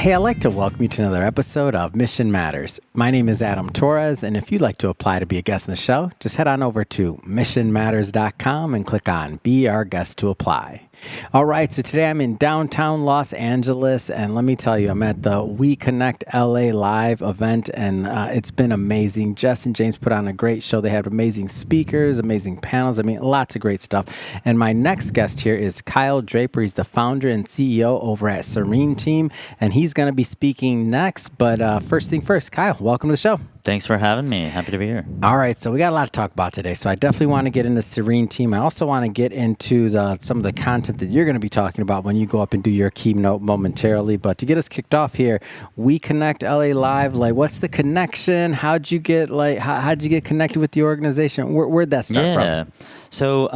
Hey, I'd like to welcome you to another episode of Mission Matters. My name is Adam Torres, and if you'd like to apply to be a guest on the show, just head on over to missionmatters.com and click on Be Our Guest to apply. All right, so today I'm in downtown Los Angeles, and let me tell you, I'm at the WEConnect LA Live event, and it's been amazing. Jess and James put on a great show. They had amazing speakers, amazing panels. I mean, lots of great stuff. And my next guest here is Kyle Draper. He's the founder and CEO over at Serene Team, and he's going to be speaking next. But first thing first, Kyle, welcome to the show. Thanks for having me. Happy to be here. All right, so we got a lot to talk about today. So I definitely want to get into Serene Team. I also want to get into some of the content that you're going to be talking about when you go up and do your keynote momentarily. But to get us kicked off here, WEConnect LA Live. Like, what's the connection? How'd you get connected with the organization? Where'd that start from? So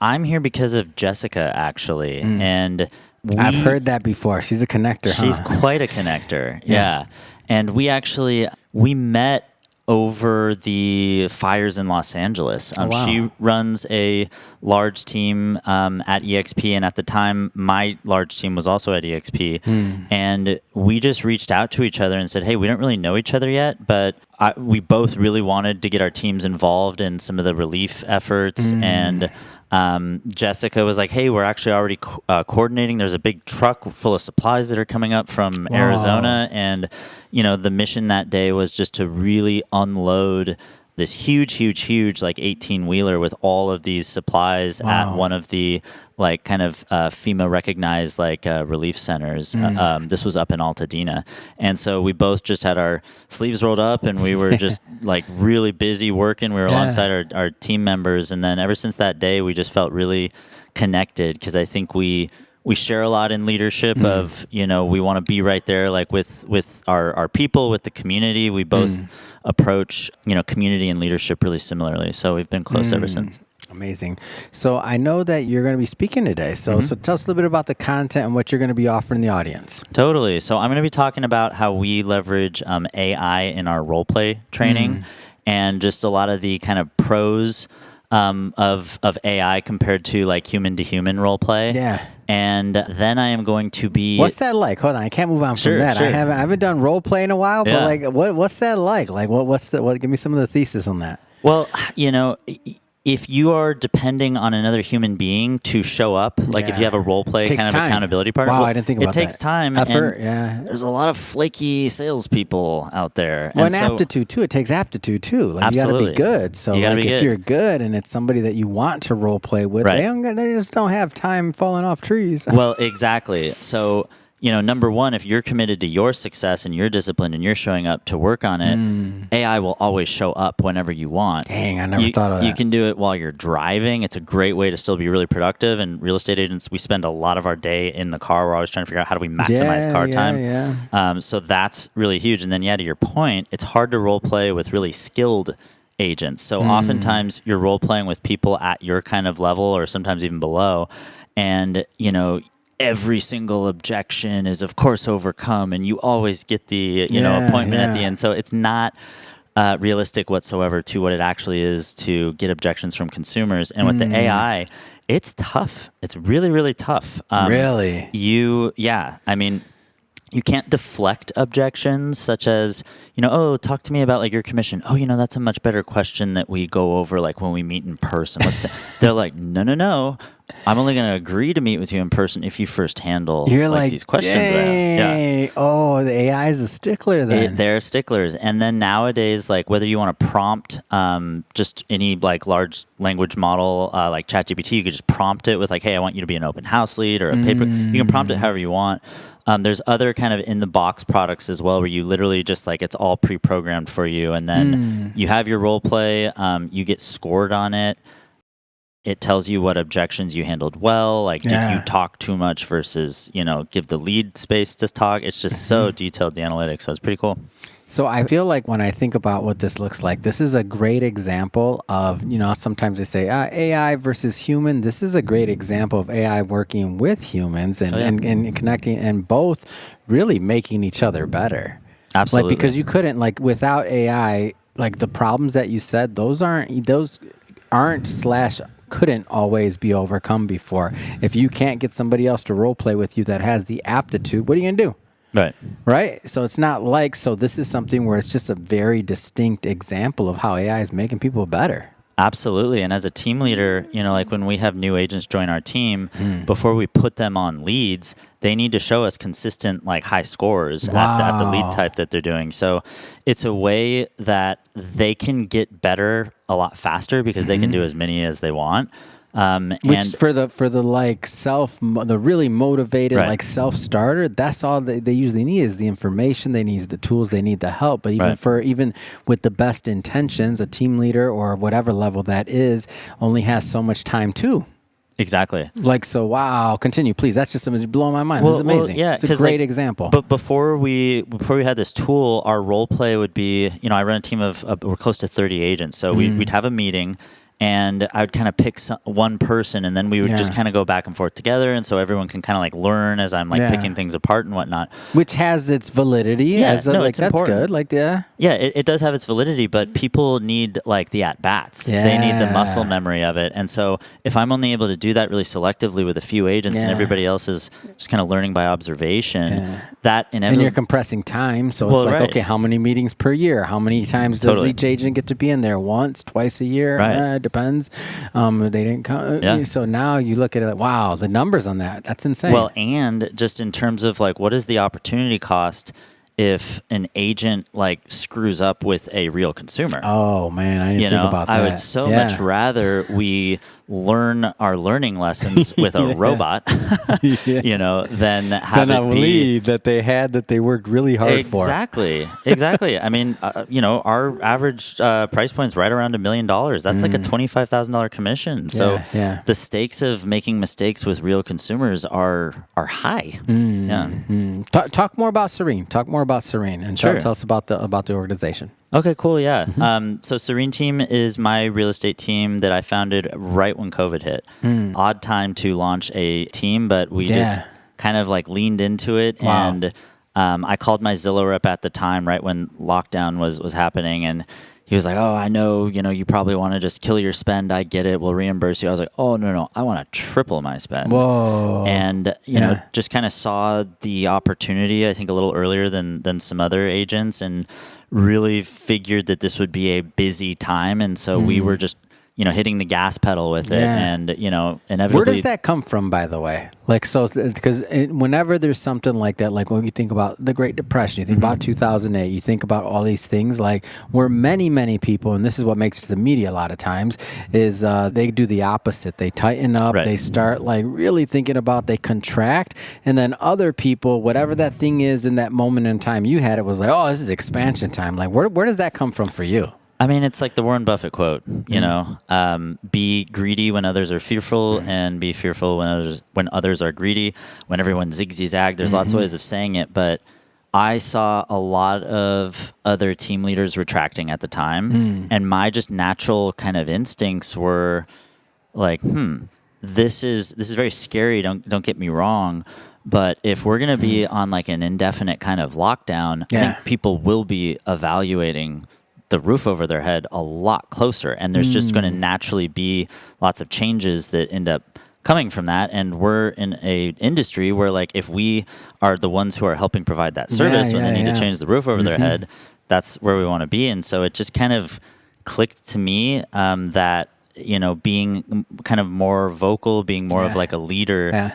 I'm here because of Jessica, actually, and I've heard that before. She's a connector. She's quite a connector. Yeah. And we met over the fires in Los Angeles. Wow. She runs a large team at EXP, and at the time, my large team was also at EXP. And we just reached out to each other and said, hey, we don't really know each other yet, but we both really wanted to get our teams involved in some of the relief efforts. And Jessica was like, hey, we're actually already coordinating. There's a big truck full of supplies that are coming up from Arizona. And, the mission that day was just to really unload this huge, like 18-wheeler with all of these supplies at one of the FEMA recognized relief centers. This was up in Altadena. And so we both just had our sleeves rolled up and we were just really busy working. We were alongside our team members. And then ever since that day, we just felt really connected because I think we share a lot in leadership of, we want to be right there, with our people, with the community. We both approach, community and leadership really similarly. So we've been close ever since. Amazing. So I know that you're going to be speaking today. So tell us a little bit about the content and what you're going to be offering the audience. Totally. So I'm going to be talking about how we leverage AI in our role play training and just a lot of the kind of pros of AI compared to human to human role play. Yeah. And then I am going to be. What's that like? Hold on, I can't move on from that. Sure. I haven't done role play in a while, but what's that like? Give me some of the thesis on that. Well, if you are depending on another human being to show up, if you have a role play kind of accountability partner, I didn't think about that. It takes time. Effort, There's a lot of flaky salespeople out there. Well, and aptitude too. It takes aptitude too. Absolutely. You got to be good. So if you're good and it's somebody that you want to role play with, they just don't have time falling off trees. Well, exactly. So, number one, if you're committed to your success and you're disciplined and you're showing up to work on it, AI will always show up whenever you want. Dang, I never thought of that. You can do it while you're driving. It's a great way to still be really productive. And real estate agents, we spend a lot of our day in the car. We're always trying to figure out how do we maximize car time. So that's really huge. And then, to your point, it's hard to role play with really skilled agents. So oftentimes you're role playing with people at your kind of level or sometimes even below. And, every single objection is, of course, overcome, and you always get the appointment at the end. So it's not realistic whatsoever to what it actually is to get objections from consumers. And with the AI, it's tough. It's really, really tough. Really? You can't deflect objections such as, talk to me about your commission. Oh, that's a much better question that we go over when we meet in person. They're like, no. I'm only going to agree to meet with you in person if you first handle these questions. Dang. Oh, the AI is a stickler then. They're sticklers. And then nowadays, whether you want to prompt just any large language model like ChatGPT, you could just prompt it with hey, I want you to be an open house lead or a paper. You can prompt it however you want. There's other kind of in-the-box products as well where you literally just it's all pre-programmed for you. And then you have your role play. You get scored on it. It tells you what objections you handled well. Did you talk too much versus, give the lead space to talk? It's just so detailed, the analytics. So it's pretty cool. So I feel like when I think about what this looks like, this is a great example of, sometimes they say AI versus human. This is a great example of AI working with humans and connecting and both really making each other better. Absolutely. Because you couldn't, without AI, the problems that you said, those couldn't always be overcome before. If you can't get somebody else to role play with you that has the aptitude, what are you going to do? Right. Right? So it's not like, so this is something where it's just a very distinct example of how AI is making people better. Absolutely. And as a team leader, like when we have new agents join our team, before we put them on leads, they need to show us consistent, like high scores at the lead type that they're doing. So it's a way that they can get better a lot faster because they can do as many as they want. Which and for the like the really motivated Right. like self starter, that's all they usually need is the information. They need the tools. They need the help. But even with the best intentions, a team leader or whatever level that is only has so much time too. Exactly. Like, so, wow. Continue, please. That's just something blowing my mind. This is amazing. Yeah, it's a great example. But before we had this tool, our role play would be, I run a team of we're close to 30 agents, so we'd have a meeting. And I would kind of pick one person, and then we would just kind of go back and forth together, and so everyone can kind of like learn as I'm like picking things apart and whatnot. Which has its validity. Yeah, it's important. That's good. Like, yeah, it does have its validity, but people need like the at bats. Yeah. They need the muscle memory of it, and so if I'm only able to do that really selectively with a few agents, and everybody else is just kind of learning by observation, that inevitably. And you're compressing time, so it's like, okay, how many meetings per year? How many times does each agent get to be in there? Once, twice a year? Right. Depends. They didn't come. So now you look at it, wow, the numbers on that's insane. Well, and just in terms of like, what is the opportunity cost if an agent like screws up with a real consumer? Oh man, I didn't think about that. I would so much rather we learn our learning lessons with a robot, than have a lead that they had that they worked really hard for. Exactly. I mean, our average price point is right around $1 million. That's like a $25,000 commission. So the stakes of making mistakes with real consumers are high. Talk more about Serene. And tell us about the organization. Okay, cool. Yeah. So Serene Team is my real estate team that I founded right when COVID hit. Odd time to launch a team, but we just kind of like leaned into it. Wow. And I called my Zillow rep at the time, right when lockdown was happening, and he was like, "Oh, I know, you probably want to just kill your spend. I get it. We'll reimburse you." I was like, "Oh, no. I want to triple my spend." Whoa. And, just kind of saw the opportunity, I think, a little earlier than some other agents, and really figured that this would be a busy time. And so we were just, hitting the gas pedal with it. And, inevitably. Where does that come from, by the way? Like, so, because whenever there's something like that, like when you think about the Great Depression, you think about 2008, you think about all these things, like where many, many people, and this is what makes the media a lot of times, is they do the opposite. They tighten up, they start like really thinking about, they contract, and then other people, whatever that thing is in that moment in time you had, it was like, oh, this is expansion time. Like, where does that come from for you? I mean, it's like the Warren Buffett quote, be greedy when others are fearful, and be fearful when others are greedy. When everyone zig-zag, there's lots of ways of saying it, but I saw a lot of other team leaders retracting at the time, and my just natural kind of instincts were like, this is very scary. Don't get me wrong. But if we're going to be on like an indefinite kind of lockdown, I think people will be evaluating the roof over their head a lot closer, and there's just going to naturally be lots of changes that end up coming from that. And we're in a industry where, like, if we are the ones who are helping provide that service when they need to change the roof over their head, that's where we want to be. And so it just kind of clicked to me that being kind of more vocal, being more of like a leader.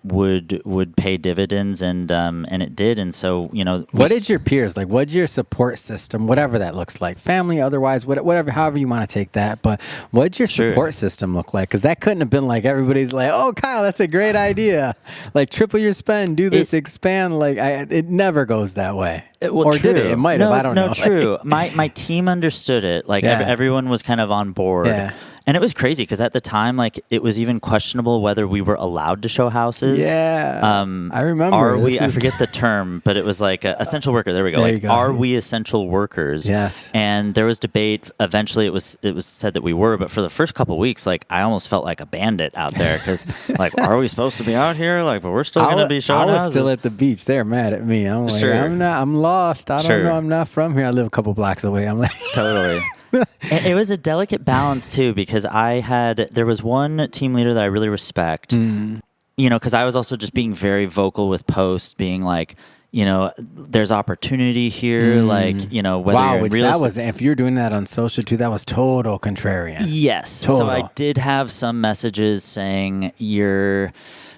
Would pay dividends, and it did. And so, what did your peers like? What's your support system, whatever that looks like, family, otherwise, whatever, however you want to take that. But what'd your support system look like? Because that couldn't have been like everybody's like, "Oh, Kyle, that's a great idea. Like triple your spend, do this, expand." Like it never goes that way. Or true. Did it? It might have. I don't know. No, true. My team understood it. Like everyone was kind of on board. Yeah. And it was crazy because at the time, like, it was even questionable whether we were allowed to show houses. Yeah, I remember. Are we? I forget the term, but it was like essential worker. There we go. Like, are we essential workers? Yes. And there was debate. Eventually, it was said that we were. But for the first couple of weeks, like, I almost felt like a bandit out there because, like, are we supposed to be out here? Like, but we're still going to be showing houses. I was still at the beach. They're mad at me. I'm like, I'm lost. I don't know. I'm not from here. I live a couple blocks away. I'm like, totally. It was a delicate balance too, because there was one team leader that I really respect, because I was also just being very vocal with posts, being like, there's opportunity here. Like, whether Wow, you're in which real that estate. was, if you're doing that on social too, that was total contrarian. Yes. Total. So I did have some messages saying you're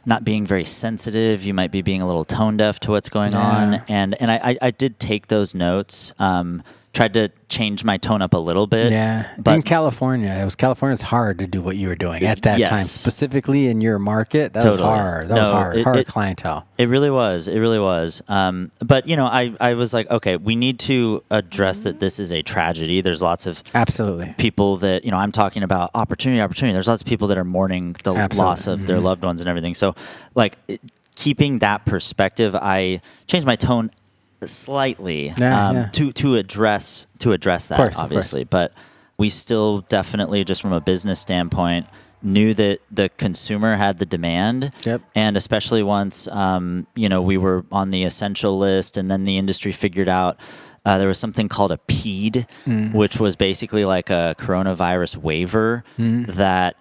not being very sensitive. You might be being a little tone deaf to what's going on. And I did take those notes. Tried to change my tone up a little bit. Yeah. But in California's hard to do what you were doing at that Yes. time, specifically in your market. That was hard. That was hard. Hard clientele. It really was. It really was. But I was like, okay, we need to address that this is a tragedy. There's lots of Absolutely. people that, I'm talking about opportunity. There's lots of people that are mourning the loss of their loved ones and everything. So like keeping that perspective, I changed my tone slightly to address that, obviously. But we still definitely, just from a business standpoint, knew that the consumer had the demand. Yep. And especially once, we were on the essential list, and then the industry figured out there was something called a PED, which was basically like a coronavirus waiver that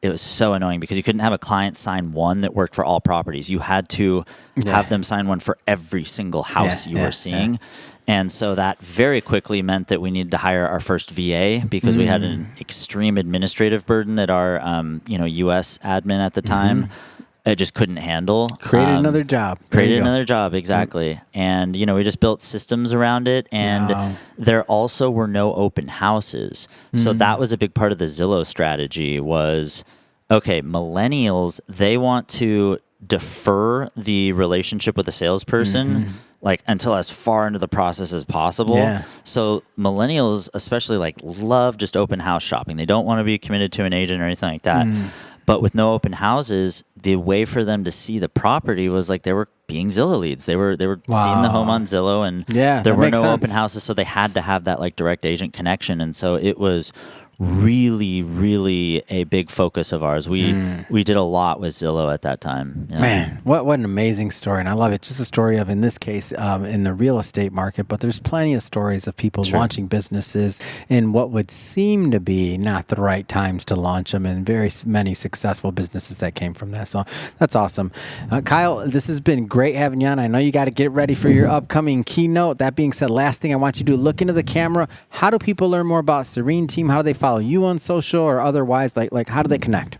it was so annoying because you couldn't have a client sign one that worked for all properties. You had to have them sign one for every single house you were seeing. And so that very quickly meant that we needed to hire our first VA because we had an extreme administrative burden that our US admin at the time it just couldn't handle. Created another job. Exactly. And, we just built systems around it. And there also were no open houses. So that was a big part of the Zillow strategy was, okay, millennials, they want to defer the relationship with a salesperson like until as far into the process as possible. Yeah. So millennials especially love just open house shopping. They don't want to be committed to an agent or anything like that. But with no open houses, the way for them to see the property was they were being Zillow leads. They were seeing the home on Zillow, and there were no open houses, so they had to have that direct agent connection. And so it was really, really a big focus of ours. We did a lot with Zillow at that time. Yeah. Man, what an amazing story. And I love it. Just a story of, in this case, in the real estate market, but there's plenty of stories of people launching businesses in what would seem to be not the right times to launch them, and very many successful businesses that came from that. So that's awesome. Kyle, this has been great having you on. I know you got to get ready for your upcoming keynote. That being said, last thing I want you to do, look into the camera. How do people learn more about Serene Team? How do they follow you on social or otherwise? Like how do they connect?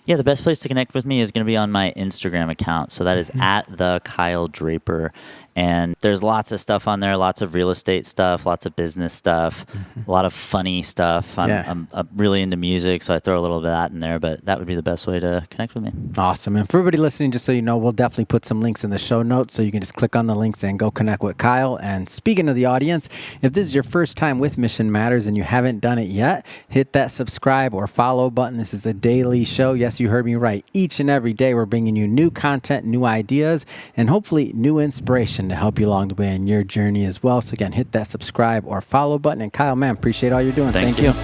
Yeah, the best place to connect with me is going to be on my Instagram account. So that is at the Kyle Draper. And there's lots of stuff on there, lots of real estate stuff, lots of business stuff, a lot of funny stuff. I'm really into music, so I throw a little bit of that in there, but that would be the best way to connect with me. Awesome. And for everybody listening, just so you know, we'll definitely put some links in the show notes, so you can just click on the links and go connect with Kyle. And speaking of the audience, if this is your first time with Mission Matters and you haven't done it yet, hit that subscribe or follow button. This is a daily show. Yes, you heard me right. Each and every day, we're bringing you new content, new ideas, and hopefully new inspiration to help you along the way in your journey as well. So again, hit that subscribe or follow button. And Kyle, man, appreciate all you're doing. Thank you.